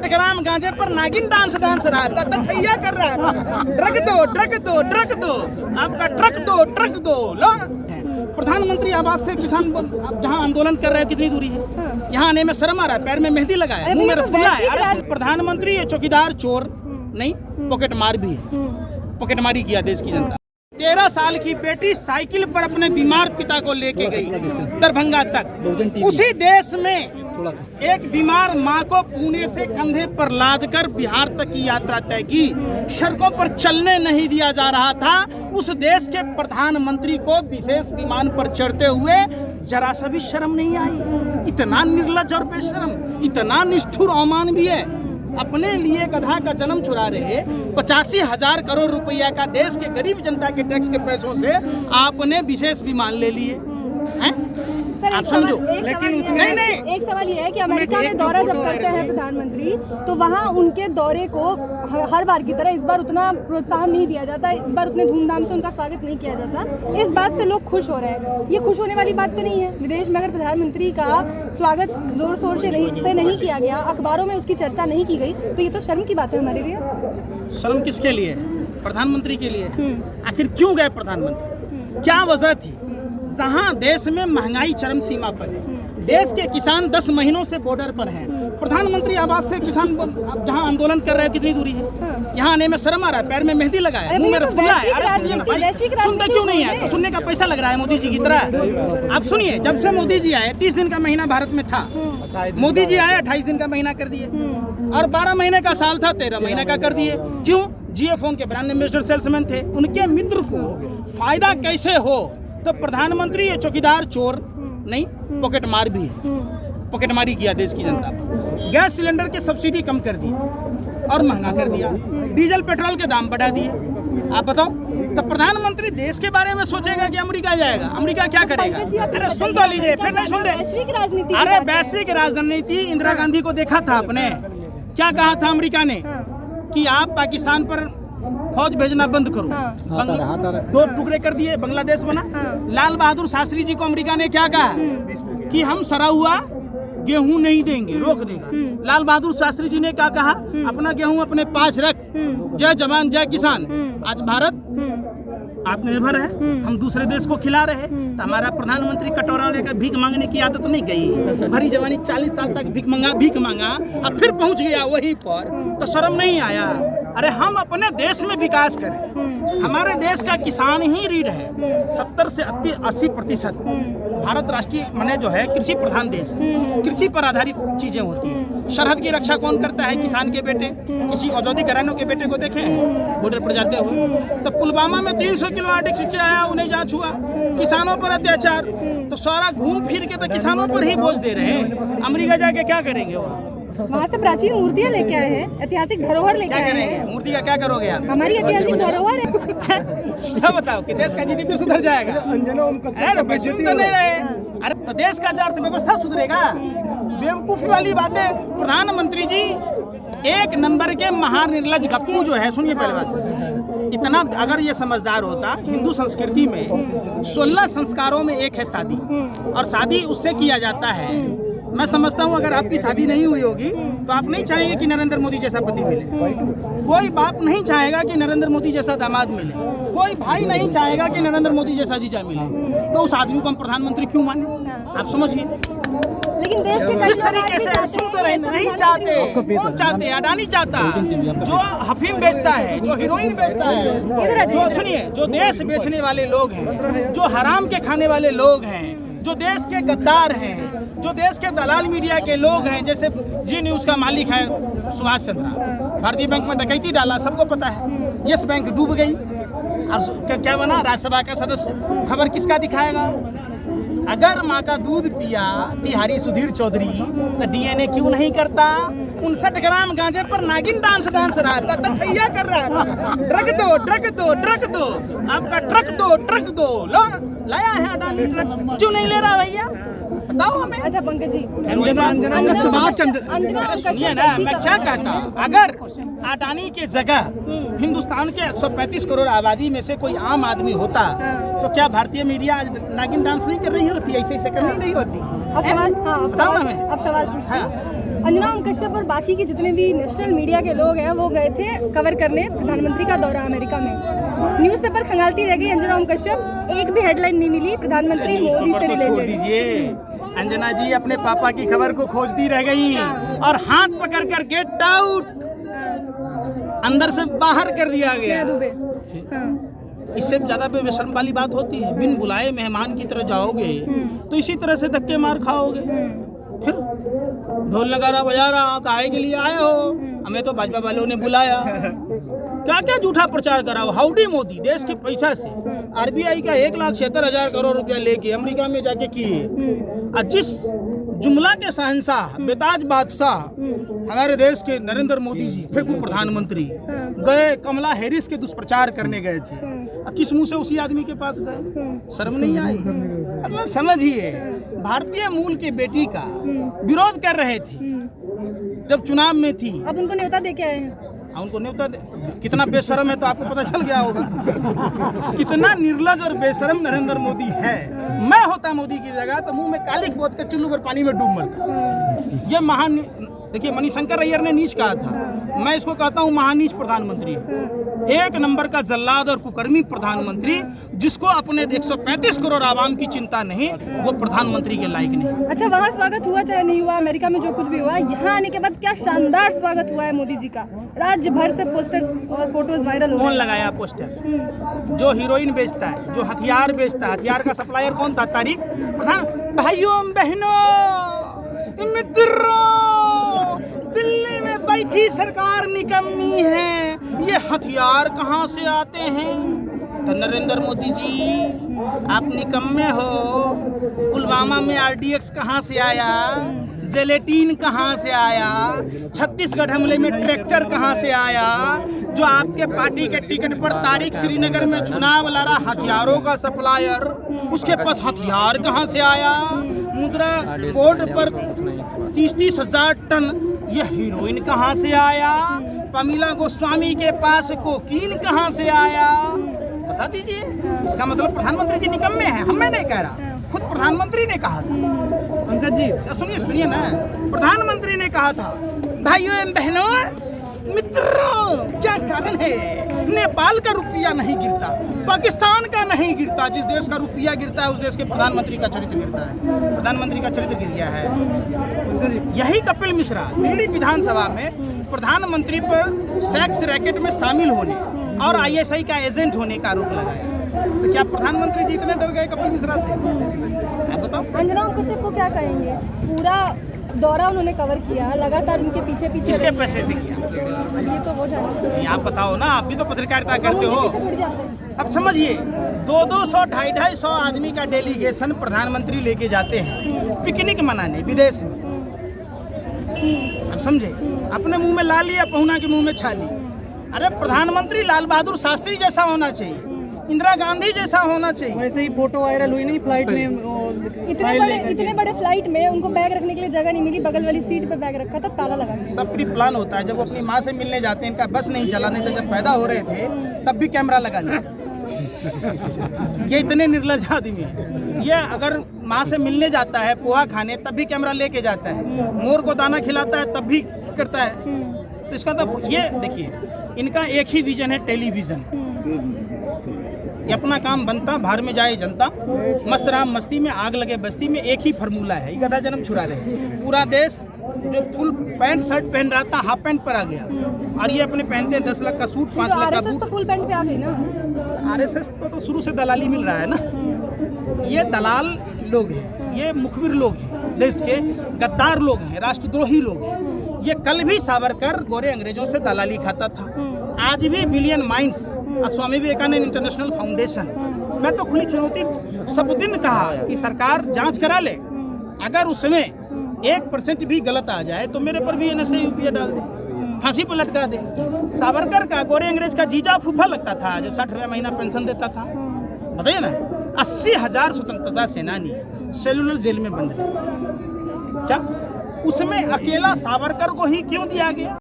59 ग्राम गांजे पर नागिन डांस रहा था, तथैया कर रहा था। ड्रग दो ड्रग दो ड्रग दो, आपका ट्रक दो लो। प्रधानमंत्री आवास से किसान जहाँ आंदोलन कर रहे हैं, कितनी दूरी है? यहाँ आने में शर्म आ रहा है, पैर में मेहंदी लगा है, मुंह में रसगुल्ला है। अरे प्रधानमंत्री ये चौकीदार चोर नहीं, पॉकेट मार भी है। पॉकेट मारी किया देश की जनता। 13 साल की बेटी साइकिल पर अपने बीमार पिता को लेके गई दरभंगा तक। उसी देश में एक बीमार मां को पुणे से कंधे पर लादकर बिहार तक की यात्रा तय की। सड़कों पर चलने नहीं दिया जा रहा था। उस देश के प्रधानमंत्री को विशेष विमान पर चढ़ते हुए जरा सा भी शर्म नहीं आई। इतना निर्लज्ज और बेशर्म, इतना निष्ठुर अवमान भी है। अपने लिए गधा का जन्म चुरा रहे 85,000 करोड़ रुपया का देश के गरीब जनता के टैक्स के पैसों से आपने विशेष विमान ले लिए हैं? आप समझो। लेकिन नहीं, एक सवाल ये है कि अमेरिका में दौरा जब करते हैं प्रधानमंत्री, तो वहाँ उनके दौरे को हर बार की तरह इस बार उतना प्रोत्साहन नहीं दिया जाता, इस बार उतने धूमधाम से उनका स्वागत नहीं किया जाता। इस बात से लोग खुश हो रहे हैं। ये खुश होने वाली बात तो नहीं है। विदेश में अगर प्रधानमंत्री का स्वागत जोर शोर से नहीं किया गया, अखबारों में उसकी चर्चा नहीं की गई, तो ये तो शर्म की बात है हमारे लिए। शर्म किसके लिए? प्रधानमंत्री के लिए। आखिर क्यों गए प्रधानमंत्री? क्या वजह थी? जहां देश में महंगाई चरम सीमा पर है, देश के किसान 10 महीनों से बॉर्डर पर हैं। प्रधानमंत्री आवास से किसान जहां आंदोलन कर रहे हैं, कितनी दूरी है? यहाँ आने में शर्म आ रहा है, पैर में मेहंदी लगा है, मुंह में रसगुल्ला है। सुनते क्यों नहीं है? तो सुनने का पैसा लग रहा है मोदी जी की तरह। आप सुनिए, जब से मोदी जी आए 30 दिन का महीना भारत में था, मोदी जी आए 28 दिन का महीना कर दिए, और 12 महीने का साल था 13 महीने का कर दिए। क्यों? जियो फोन के ब्रांड एम्बेसडर सेल्समैन थे, उनके मित्र को फायदा कैसे हो, तो प्रधानमंत्री ये चौकीदार चोर नहीं, पॉकेट मार भी है। पॉकेट मारी किया देश की जनता पर। गैस सिलेंडर की सब्सिडी कम कर दी और महंगा कर दिया, डीजल पेट्रोल के दाम बढ़ा दिए। आप बताओ, तो प्रधानमंत्री देश के बारे में सोचेगा कि अमेरिका जाएगा? अमेरिका क्या करेगा? अरे सुन तो लीजिए, फिर नहीं सुन रहे। अरे वैश्विक राजनीति, इंदिरा गांधी को देखा था आपने? क्या कहा था अमेरिका ने कि आप पाकिस्तान पर फौज भेजना बंद करो। 2 टुकड़े कर दिए, बांग्लादेश बना। लाल बहादुर शास्त्री जी को अमेरिका ने क्या कहा कि हम सड़ा हुआ गेहूं नहीं देंगे, रोक देगा। लाल बहादुर शास्त्री जी ने क्या कहा? अपना गेहूं अपने पास रख, जय जवान जय किसान। आज भारत आत्मनिर्भर है, हम दूसरे देश को खिला रहे हैं। तो हमारा प्रधानमंत्री कटोरा लेकर भीख मांगने की आदत नहीं गई। भरी जवानी 40 साल तक भीख मांगा अब फिर पहुंच गया वहीं पर, तो शर्म नहीं आया? अरे हम अपने देश में विकास करें। हमारे देश का किसान ही रीढ़ है। 70 से 80% भारत राष्ट्रीय माने जो है कृषि प्रधान देश है। कृषि पर आधारित चीजें होती हैं। सरहद की रक्षा कौन करता है? किसान के बेटे। किसी औद्योगिक घरानों के बेटे को देखे हैं बॉर्डर पर जाते हुए? तो पुलवामा में 300 किलो आटे खींचे आया, उन्हें जांच हुआ, किसानों पर अत्याचार। तो सारा घूम फिर के तो किसानों पर ही बोझ दे रहे हैं। अमेरिका जाके क्या करेंगे? वहाँ से प्राचीन मूर्तियाँ लेके आए हैं, ऐतिहासिक धरोहर लेके आए हैं। मूर्ति का क्या करोगे आप? हमारी ऐतिहासिक धरोहर है। क्या बताओ कि देश का जीडीपी सुधर जाएगा? तो नहीं रहे। अरे तो देश का अर्थव्यवस्था सुधरेगा? बेवकूफी वाली बातें। प्रधानमंत्री जी एक नंबर के महानिर्लज्ज गप्पू जो है। सुनिए पहले बात, इतना अगर ये समझदार होता, हिंदू संस्कृति में 16 संस्कारों में एक है शादी, और शादी उससे किया जाता है। मैं समझता हूँ अगर आपकी शादी नहीं हुई होगी तो आप नहीं चाहेंगे कि नरेंद्र मोदी जैसा पति मिले। कोई बाप नहीं चाहेगा कि नरेंद्र मोदी जैसा दामाद मिले। कोई भाई नहीं चाहेगा कि नरेंद्र मोदी जैसा जीजा मिले। तो उस आदमी को हम प्रधानमंत्री क्यों माने? आप समझिए। लेकिन देश के किस तरीके से नहीं चाहते? कौन चाहते? अडानी चाहता, जो अफीम बेचता है, जो हीरोइन बेचता है, जो सुनिए जो देश बेचने वाले लोग हैं, जो हराम के खाने वाले लोग हैं, जो देश के गद्दार हैं, जो देश के दलाल मीडिया के लोग हैं। जैसे जी न्यूज़ का मालिक है सुभाष चंद्रा, भारतीय बैंक में डकैती डाला, सबको पता है। यस बैंक डूब गई, और क्या बना? राज्यसभा का सदस्य। खबर किसका दिखाएगा? अगर माँ का दूध पिया तिहारी सुधीर चौधरी, तो डीएनए क्यों नहीं करता? 59 ग्राम गांजे पर नागिन डांस रहा था, तथैया कर रहा था। ड्रग दो ड्रग दो ड्रग दो, आपका ट्रक दो लो। लाया है अडानी ट्रक, क्यों नहीं ले रहा भैया? बताओ हमें। अच्छा पंकज जी, सुनिए ना, मैं क्या कहता हूँ, अगर अडानी के जगह हिंदुस्तान के 135 करोड़ आबादी में से कोई आम आदमी होता, तो क्या भारतीय मीडिया नागिन डांस नहीं कर रही होती? ऐसे करनी नहीं होती। अब सवाल पूछते हैं। अंजना ओम कश्यप और बाकी के जितने भी नेशनल मीडिया के लोग हैं वो गए थे कवर करने प्रधानमंत्री का दौरा अमेरिका में। न्यूज़पेपर खंगालती रह गई अंजना ओम कश्यप, एक भी हेडलाइन नहीं मिली प्रधानमंत्री मोदी से रिलेटेड। अंजना जी अपने पापा की खबर को खोजती रह गई और हाथ पकड़ कर गेट आउट अंदर से बाहर कर दिया गया। इससे ज्यादा बेशर्म वाली बात होती है, बिन बुलाए मेहमान की तरह जाओगे तो इसी तरह से धक्के मार खाओगे। फिर ढोल नगारा बजा रहा, काहे के लिए आए हो? हमें तो भाजपा वालों ने बुलाया। क्या क्या झूठा प्रचार करा हो? हाउडी मोदी देश के पैसा से आरबीआई का 1,76,000 करोड़ रुपया लेके अमेरिका में जाके किए। और जिस जुमला के शहंशाह बेताज बादशाह हमारे देश के नरेंद्र मोदी जी फेंकू प्रधानमंत्री गए कमला हैरिस के दुष्प्रचार करने गए थे, किस मुंह से उसी आदमी के पास गए? शर्म नहीं आई? मतलब समझिए, भारतीय मूल के बेटी का विरोध कर रहे थे जब चुनाव में थी। अब उनको न्योता दे के आए हैं। उनको न्योता दे, कितना बेशरम है तो आपको पता चल गया होगा कितना निर्लज और बेशरम नरेंद्र मोदी है। मैं होता मोदी की जगह तो मुंह में कालिक बोत के चुल्लू पर पानी में डूब मरता। ये महान, देखिए मणिशंकर अय्यर ने नीच कहा था, मैं इसको कहता हूँ महानीच प्रधानमंत्री है। एक नंबर का जल्लाद और कुकर्मी प्रधानमंत्री, जिसको अपने 135 करोड़ आवाम की चिंता नहीं, वो प्रधानमंत्री के लायक नहीं। अच्छा, वहाँ स्वागत हुआ चाहे नहीं हुआ, अमेरिका में जो कुछ भी हुआ, यहाँ आने के बाद क्या शानदार स्वागत हुआ है मोदी जी का। राज्य भर से पोस्टर्स और फोटोज वायरल हो रहे हैं। कौन लगाया पोस्टर? जो हीरोइन बेचता है, जो हथियार बेचता है, हथियार का सप्लायर कौन था? तारीख प्रधान। भाइयों बहनों मित्रों, दिल्ली में बैठी सरकार निकम्मी है, ये हथियार कहाँ से आते हैं? तो नरेंद्र मोदी जी आप निकम्मे हो। पुलवामा में आरडीएक्स कहाँ से आया? जेलेटीन कहाँ से आया? छत्तीसगढ़ हमले में ट्रैक्टर कहाँ से आया? जो आपके पार्टी के टिकट पर तारिक श्रीनगर में चुनाव लड़ा हथियारों का सप्लायर, उसके पास हथियार कहाँ से आया? मुद्रा बोर्ड पर 30-30 हजार टन ये हीरोइन कहाँ से आया? पमीला गोस्वामी के पास कोकीन कहाँ से आया? बता दीजिए। इसका मतलब प्रधानमंत्री जी निकम्मे हैं, हम मैं नहीं कह रहा, खुद प्रधानमंत्री ने कहा था। पंकज जी सुनिए ना, प्रधानमंत्री ने कहा था भाइयों एवं बहनों मित्रों, क्या कारण है? नेपाल का रुपया नहीं गिरता, पाकिस्तान का नहीं गिरता, जिस देश का रुपया गिरता है उस देश के प्रधानमंत्री का चरित्र गिरता है। प्रधानमंत्री का चरित्र गिर गया है। यही कपिल मिश्रा दिल्ली विधानसभा में प्रधानमंत्री पर सेक्स रैकेट में शामिल होने और आईएसआई का एजेंट होने का आरोप लगाया। तो क्या प्रधानमंत्री जी इतने डर गए कपिल मिश्रा से? आप बताओ। अंजना ओम कश्यप को क्या कहेंगे? पूरा दौरा उन्होंने कवर किया, लगातार उनके पीछे किसके पैसे से किया? ये तो वो जाने। आप बताओ ना, आप भी तो पत्रकारिता करते हो। अब समझिए, 200-200, 250 आदमी का डेलीगेशन प्रधानमंत्री लेके जाते हैं पिकनिक मनाने विदेश में। अब समझे, अपने मुंह में ला लिया, पहुना के मुंह में छाली। अरे प्रधानमंत्री लाल बहादुर शास्त्री जैसा होना चाहिए, इंदिरा गांधी जैसा होना चाहिए। वैसे ही फोटो वायरल हुई नहीं फ्लाइट में, इतने बड़े फ्लाइट में उनको बैग रखने के लिए जगह नहीं मिली, बगल वाली सीट पे बैग रखा था, ताला लगा। सब प्री प्लान होता है। जब वो अपनी माँ से मिलने जाते हैं, इनका बस नहीं चला, नहीं तो जब पैदा हो रहे थे तब भी कैमरा लगा लिया। ये इतने निर्लज आदमी है। ये अगर माँ से मिलने जाता है, पोहा खाने, तब भी कैमरा लेके जाता है। मोर को दाना खिलाता है तब भी करता है। तो इसका तो ये देखिए, इनका एक ही विजन है, टेलीविजन। ये अपना काम बनता, बाहर में जाए जनता, मस्त राम मस्ती में, आग लगे बस्ती में, एक ही फार्मूला है, गधा जन्म छुड़ा रहे। पूरा देश जो फुल पैंट शर्ट पहन रहा था हाफ पैंट पर आ गया, और ये अपने पहनते हैं 10 लाख का सूट, 5 लाख का बूट। तो फुल पैंट पे आ गई ना। आरएसएस को तो शुरू से दलाली मिल रहा है ना। ये दलाल लोग हैं, ये मुखबिर लोग हैं, देश के गद्दार लोग हैं, राष्ट्रद्रोही लोग हैं। ये कल भी सावरकर गोरे अंग्रेजों से दलाली खाता था, आज भी बिलियन माइंड्स और स्वामी विवेकानंद इंटरनेशनल फाउंडेशन। मैं तो खुली चुनौती सब दिन कहा कि सरकार जांच करा ले, अगर उसमें 1% भी गलत आ जाए तो मेरे पर भी एनएसए यूपीए डाल दे, फांसी पर लटका दे। सावरकर का गोरे अंग्रेज का जीजा फूफा लगता था, जो 60 रुपया महीना पेंशन देता था। बताइए ना, 80,000 स्वतंत्रता सेनानी सेलुलर जेल में बंद है। क्या उसमें अकेला सावरकर को ही क्यों दिया गया?